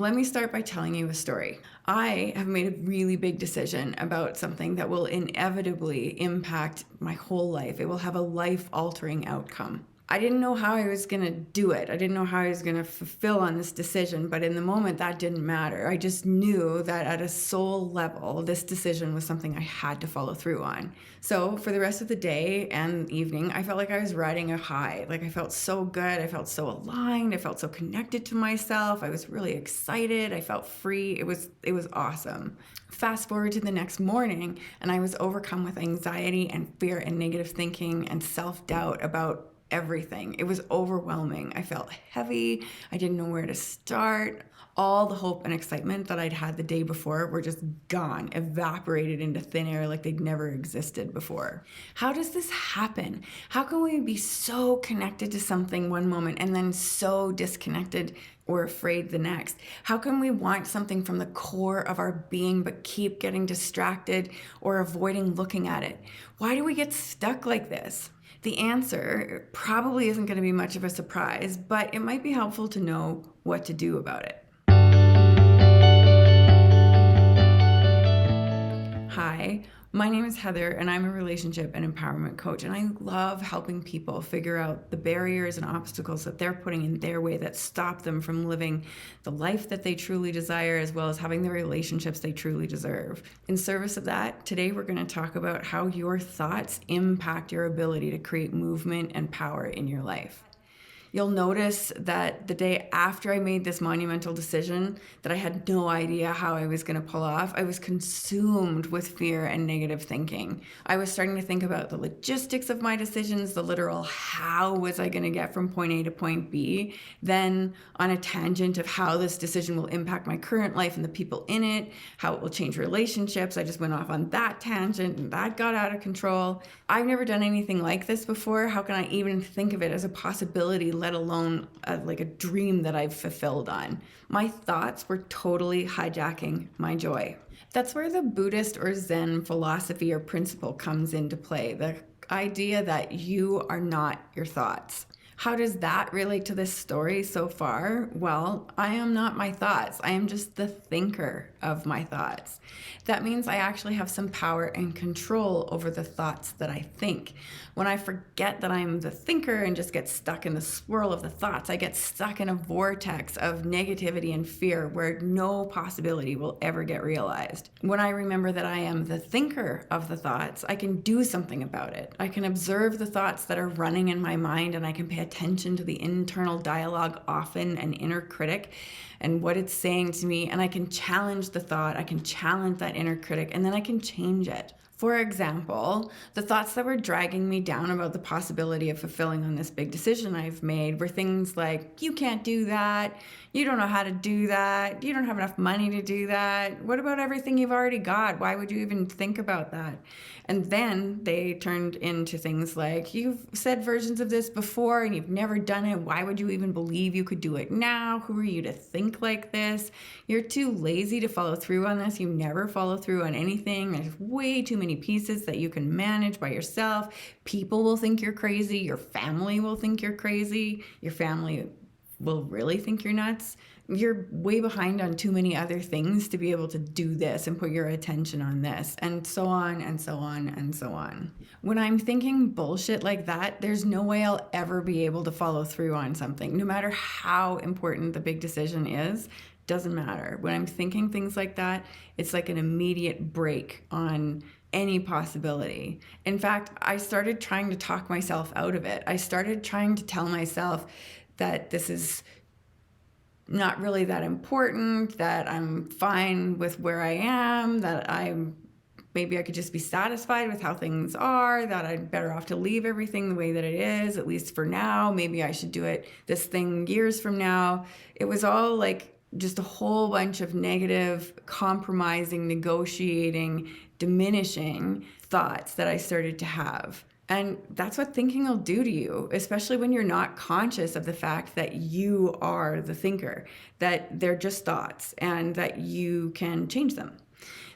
Let me start by telling you a story. I have made a really big decision about something that will inevitably impact my whole life. It will have a life-altering outcome. I didn't know how I was going to do it. I didn't know how I was going to fulfill on this decision, but in the moment that didn't matter. I just knew that at a soul level, this decision was something I had to follow through on. So for the rest of the day and evening, I felt like I was riding a high. Like I felt so good. I felt so aligned. I felt so connected to myself. I was really excited. I felt free. It was awesome. Fast forward to the next morning, and I was overcome with anxiety and fear and negative thinking and self-doubt about everything. It was overwhelming. I felt heavy. I didn't know where to start. All the hope and excitement that I'd had the day before were just gone, evaporated into thin air like they'd never existed before. How does this happen? How can we be so connected to something one moment and then so disconnected or afraid the next? How can we want something from the core of our being but keep getting distracted or avoiding looking at it? Why do we get stuck like this? The answer probably isn't going to be much of a surprise, but it might be helpful to know what to do about it. Hi, my name is Heather, and I'm a relationship and empowerment coach, and I love helping people figure out the barriers and obstacles that they're putting in their way that stop them from living the life that they truly desire, as well as having the relationships they truly deserve. In service of that, today we're going to talk about how your thoughts impact your ability to create movement and power in your life. You'll notice that the day after I made this monumental decision that I had no idea how I was going to pull off, I was consumed with fear and negative thinking. I was starting to think about the logistics of my decisions, the literal how was I going to get from point A to point B, then on a tangent of how this decision will impact my current life and the people in it, how it will change relationships. I just went off on that tangent and that got out of control. I've never done anything like this before. How can I even think of it as a possibility, let alone like a dream that I've fulfilled on? My thoughts were totally hijacking my joy. That's where the Buddhist or Zen philosophy or principle comes into play, the idea that you are not your thoughts. How does that relate to this story so far? Well, I am not my thoughts. I am just the thinker of my thoughts. That means I actually have some power and control over the thoughts that I think. When I forget that I'm the thinker and just get stuck in the swirl of the thoughts, I get stuck in a vortex of negativity and fear where no possibility will ever get realized. When I remember that I am the thinker of the thoughts, I can do something about it. I can observe the thoughts that are running in my mind, and I can pay attention to the internal dialogue, often an inner critic, and what it's saying to me, and I can challenge the thought, I can challenge that inner critic, and then I can change it. For example, the thoughts that were dragging me down about the possibility of fulfilling on this big decision I've made were things like, you can't do that, you don't know how to do that, you don't have enough money to do that, what about everything you've already got? Why would you even think about that? And then they turned into things like, you've said versions of this before and you've never done it. Why would you even believe you could do it now? Who are you to think like this? You're too lazy to follow through on this. You never follow through on anything. There's way too many pieces that you can manage by yourself. People will think you're crazy. Your family will think you're crazy. Your family will really think you're nuts. You're way behind on too many other things to be able to do this and put your attention on this, and so on and so on and so on. When I'm thinking bullshit like that, there's no way I'll ever be able to follow through on something. No matter how important the big decision is, doesn't matter. When I'm thinking things like that, it's like an immediate break on any possibility. In fact, I started trying to talk myself out of it. I started trying to tell myself that this is not really that important, that I'm fine with where I am, that maybe I could just be satisfied with how things are, that I'm better off to leave everything the way that it is, at least for now. Maybe I should do this thing years from now. It was all like just a whole bunch of negative, compromising, negotiating, diminishing thoughts that I started to have. And that's what thinking will do to you, especially when you're not conscious of the fact that you are the thinker, that they're just thoughts and that you can change them.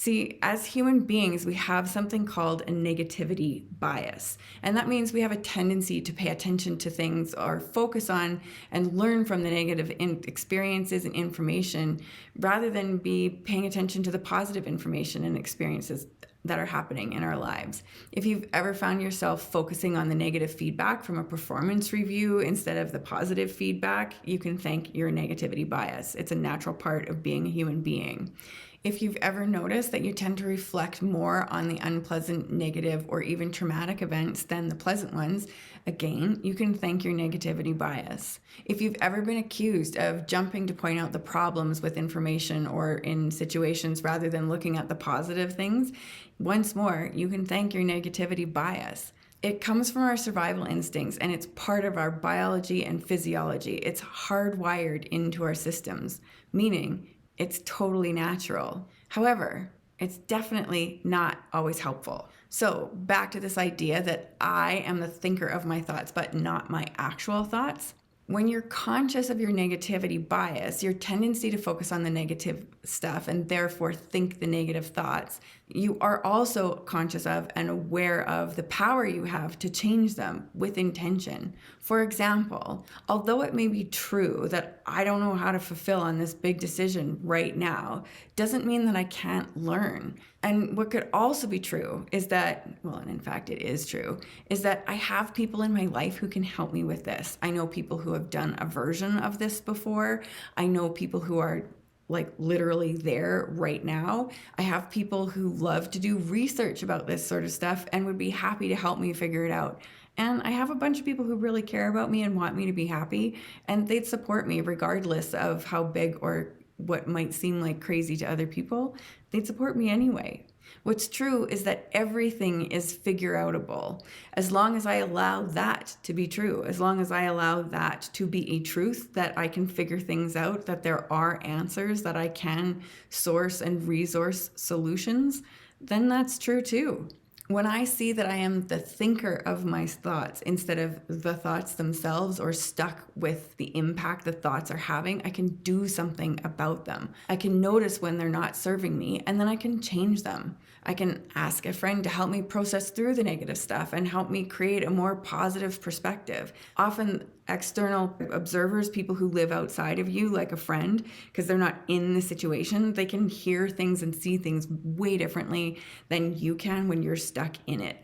See, as human beings, we have something called a negativity bias. And that means we have a tendency to pay attention to things or focus on and learn from the negative experiences and information rather than be paying attention to the positive information and experiences that are happening in our lives. If you've ever found yourself focusing on the negative feedback from a performance review instead of the positive feedback, you can thank your negativity bias. It's a natural part of being a human being. If you've ever noticed that you tend to reflect more on the unpleasant, negative, or even traumatic events than the pleasant ones, again, you can thank your negativity bias. If you've ever been accused of jumping to point out the problems with information or in situations rather than looking at the positive things, once more, you can thank your negativity bias. It comes from our survival instincts, and it's part of our biology and physiology. It's hardwired into our systems, meaning it's totally natural. However, it's definitely not always helpful. So back to this idea that I am the thinker of my thoughts, but not my actual thoughts. When you're conscious of your negativity bias, your tendency to focus on the negative stuff and therefore think the negative thoughts, you are also conscious of and aware of the power you have to change them with intention. For example, although it may be true that I don't know how to fulfill on this big decision right now, doesn't mean that I can't learn. And what could also be true is that, well, and in fact it is true, is that I have people in my life who can help me with this. I know people who have done a version of this before. I know people who are like literally there right now. I have people who love to do research about this sort of stuff and would be happy to help me figure it out. And I have a bunch of people who really care about me and want me to be happy, and they'd support me regardless of how big or what might seem like crazy to other people. They'd support me anyway. What's true is that everything is figure outable. As long as I allow that to be true, as long as I allow that to be a truth, that I can figure things out, that there are answers, that I can source and resource solutions, then that's true too. When I see that I am the thinker of my thoughts instead of the thoughts themselves or stuck with the impact the thoughts are having, I can do something about them. I can notice when they're not serving me, and then I can change them. I can ask a friend to help me process through the negative stuff and help me create a more positive perspective. Often external observers, people who live outside of you, like a friend, because they're not in the situation, they can hear things and see things way differently than you can when you're stuck in it.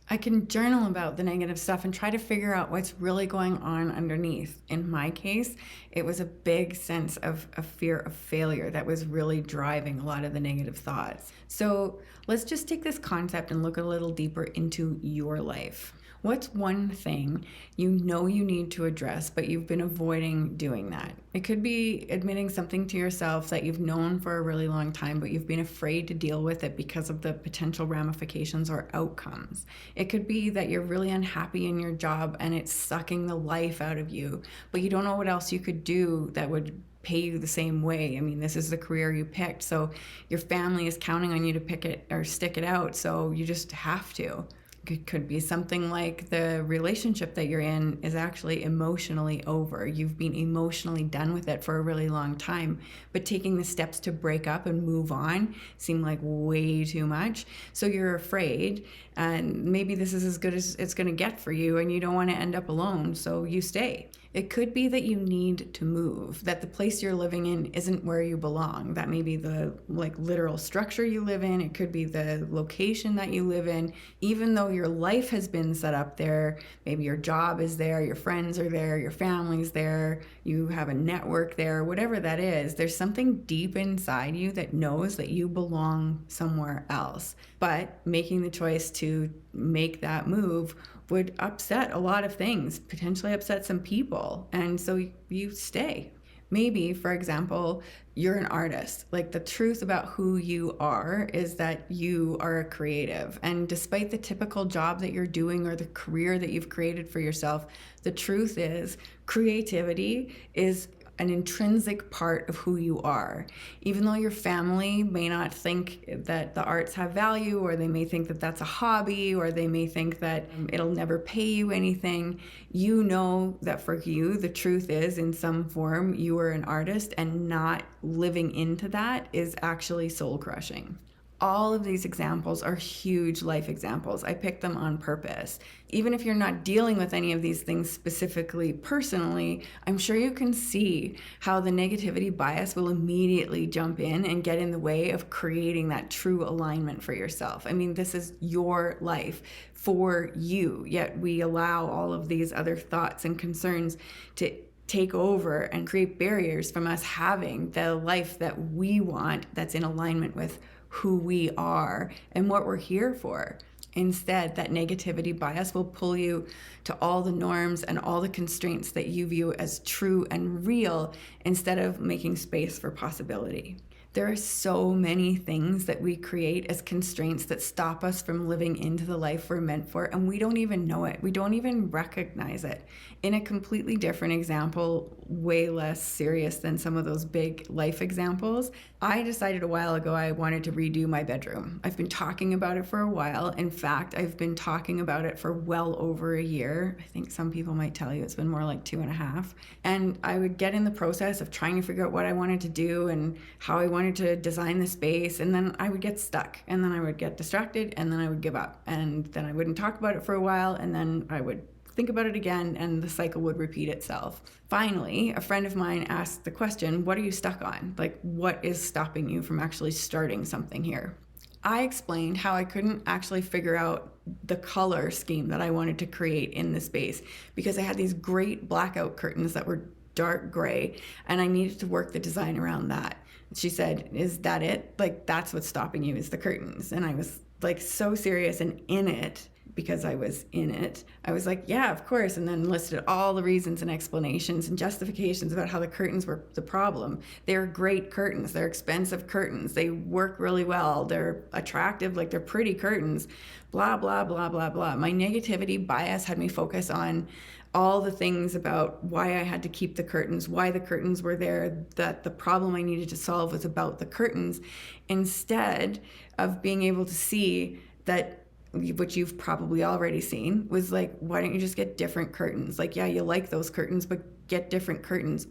I can journal about the negative stuff and try to figure out what's really going on underneath. In my case, it was a big sense of a fear of failure that was really driving a lot of the negative thoughts. So let's just take this concept and look a little deeper into your life. What's one thing you know you need to address, but you've been avoiding doing that? It could be admitting something to yourself that you've known for a really long time, but you've been afraid to deal with it because of the potential ramifications or outcomes. It could be that you're really unhappy in your job and it's sucking the life out of you, but you don't know what else you could do that would pay you the same way. I mean, this is the career you picked, so your family is counting on you to pick it or stick it out, so you just have to. It could be something like the relationship that you're in is actually emotionally over. You've been emotionally done with it for a really long time, but taking the steps to break up and move on seem like way too much. So you're afraid, and maybe this is as good as it's going to get for you, and you don't want to end up alone, so you stay. It could be that you need to move, that the place you're living in isn't where you belong. That may be the literal structure you live in. It could be the location that you live in. Even though your life has been set up there, maybe your job is there, your friends are there, your family's there, you have a network there, whatever that is, there's something deep inside you that knows that you belong somewhere else. But making the choice to make that move would upset a lot of things, potentially upset some people, and so you stay. Maybe, for example, you're an artist. Like, the truth about who you are is that you are a creative, and despite the typical job that you're doing or the career that you've created for yourself, the truth is creativity is an intrinsic part of who you are. Even though your family may not think that the arts have value, or they may think that that's a hobby, or they may think that it'll never pay you anything, you know that for you, the truth is, in some form, you are an artist, and not living into that is actually soul crushing. All of these examples are huge life examples. I picked them on purpose. Even if you're not dealing with any of these things specifically personally, I'm sure you can see how the negativity bias will immediately jump in and get in the way of creating that true alignment for yourself. I mean, this is your life for you, yet we allow all of these other thoughts and concerns to take over and create barriers from us having the life that we want, that's in alignment with who we are and what we're here for. Instead, that negativity bias will pull you to all the norms and all the constraints that you view as true and real, instead of making space for possibility. There are so many things that we create as constraints that stop us from living into the life we're meant for, and we don't even know it. We don't even recognize it. In a completely different example, way less serious than some of those big life examples, I decided a while ago I wanted to redo my bedroom. I've been talking about it for a while. In fact, I've been talking about it for well over a year. I think some people might tell you it's been more like 2.5. And I would get in the process of trying to figure out what I wanted to do and how I wanted to design the space, and then I would get stuck, and then I would get distracted, and then I would give up, and then I wouldn't talk about it for a while, and then I would think about it again, and the cycle would repeat itself. Finally, a friend of mine asked the question, what are you stuck on? Like, what is stopping you from actually starting something here? I explained how I couldn't actually figure out the color scheme that I wanted to create in the space, because I had these great blackout curtains that were dark gray, and I needed to work the design around that. She said, is that it? Like, that's what's stopping you, is the curtains. And I was like so serious and in it, because I was in it. I was like, yeah, of course. And then listed all the reasons and explanations and justifications about how the curtains were the problem. They're great curtains. They're expensive curtains. They work really well. They're attractive, like they're pretty curtains, blah, blah, blah, blah, blah. My negativity bias had me focus on all the things about why I had to keep the curtains, why the curtains were there, that the problem I needed to solve was about the curtains, instead of being able to see that, which you've probably already seen, was like, why don't you just get different curtains? Like, yeah, you like those curtains, but get different curtains.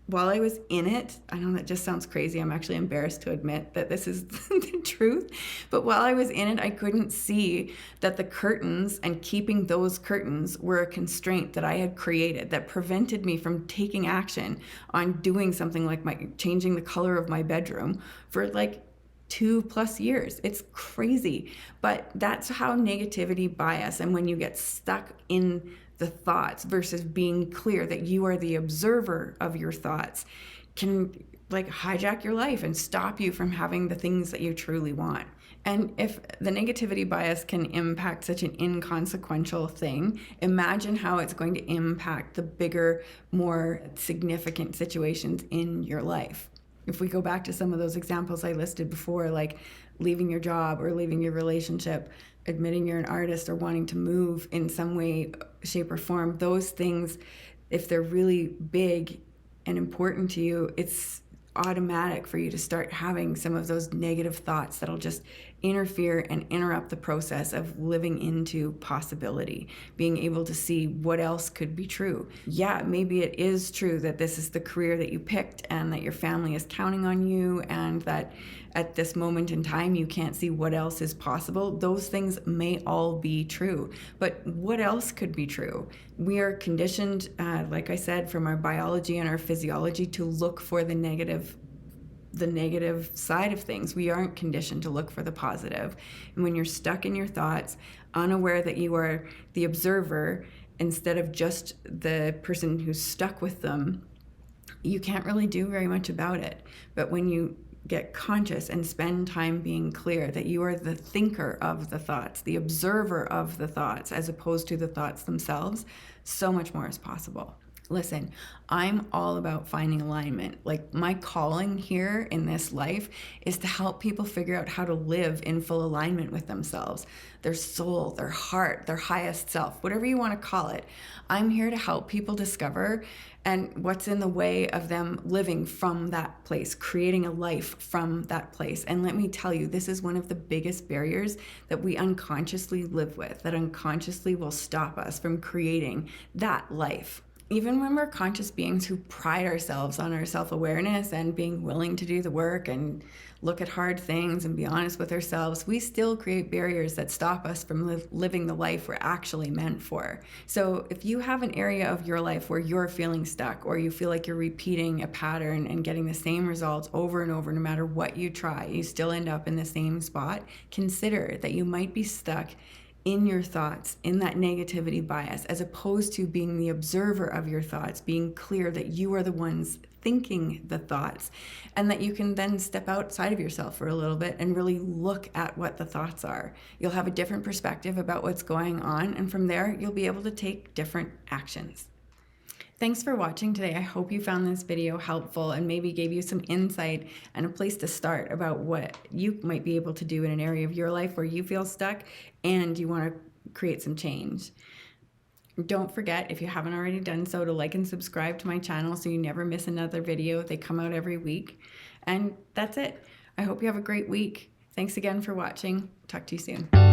While I was in it, I know that just sounds crazy. I'm actually embarrassed to admit that this is the truth. But while I was in it, I couldn't see that the curtains and keeping those curtains were a constraint that I had created that prevented me from taking action on doing something like changing the color of my bedroom for like 2+ years. It's crazy. But that's how negativity bias, and when you get stuck in the thoughts versus being clear that you are the observer of your thoughts, can like hijack your life and stop you from having the things that you truly want. And if the negativity bias can impact such an inconsequential thing, imagine how it's going to impact the bigger, more significant situations in your life. If we go back to some of those examples I listed before, like leaving your job or leaving your relationship, admitting you're an artist, or wanting to move in some way, shape, or form, those things, if they're really big and important to you, it's automatic for you to start having some of those negative thoughts that'll just interfere and interrupt the process of living into possibility, being able to see what else could be true. Yeah, maybe it is true that this is the career that you picked and that your family is counting on you, and that at this moment in time you can't see what else is possible. Those things may all be true, but what else could be true? We are conditioned, like I said, from our biology and our physiology to look for the negative side of things. We aren't conditioned to look for the positive. And when you're stuck in your thoughts, unaware that you are the observer instead of just the person who's stuck with them, you can't really do very much about it. But when you get conscious and spend time being clear that you are the thinker of the thoughts, the observer of the thoughts, as opposed to the thoughts themselves, so much more is possible. Listen, I'm all about finding alignment. Like, my calling here in this life is to help people figure out how to live in full alignment with themselves, their soul, their heart, their highest self, whatever you want to call it. I'm here to help people discover and what's in the way of them living from that place, creating a life from that place. And let me tell you, this is one of the biggest barriers that we unconsciously live with, that unconsciously will stop us from creating that life. Even when we're conscious beings who pride ourselves on our self-awareness and being willing to do the work and look at hard things and be honest with ourselves, we still create barriers that stop us from living the life we're actually meant for. So if you have an area of your life where you're feeling stuck, or you feel like you're repeating a pattern and getting the same results over and over, no matter what you try, you still end up in the same spot, consider that you might be stuck in your thoughts, in that negativity bias, as opposed to being the observer of your thoughts, being clear that you are the ones thinking the thoughts, and that you can then step outside of yourself for a little bit and really look at what the thoughts are. You'll have a different perspective about what's going on, and from there, you'll be able to take different actions. Thanks for watching today. I hope you found this video helpful and maybe gave you some insight and a place to start about what you might be able to do in an area of your life where you feel stuck and you want to create some change. Don't forget, if you haven't already done so, to like and subscribe to my channel so you never miss another video. They come out every week. And that's it. I hope you have a great week. Thanks again for watching. Talk to you soon.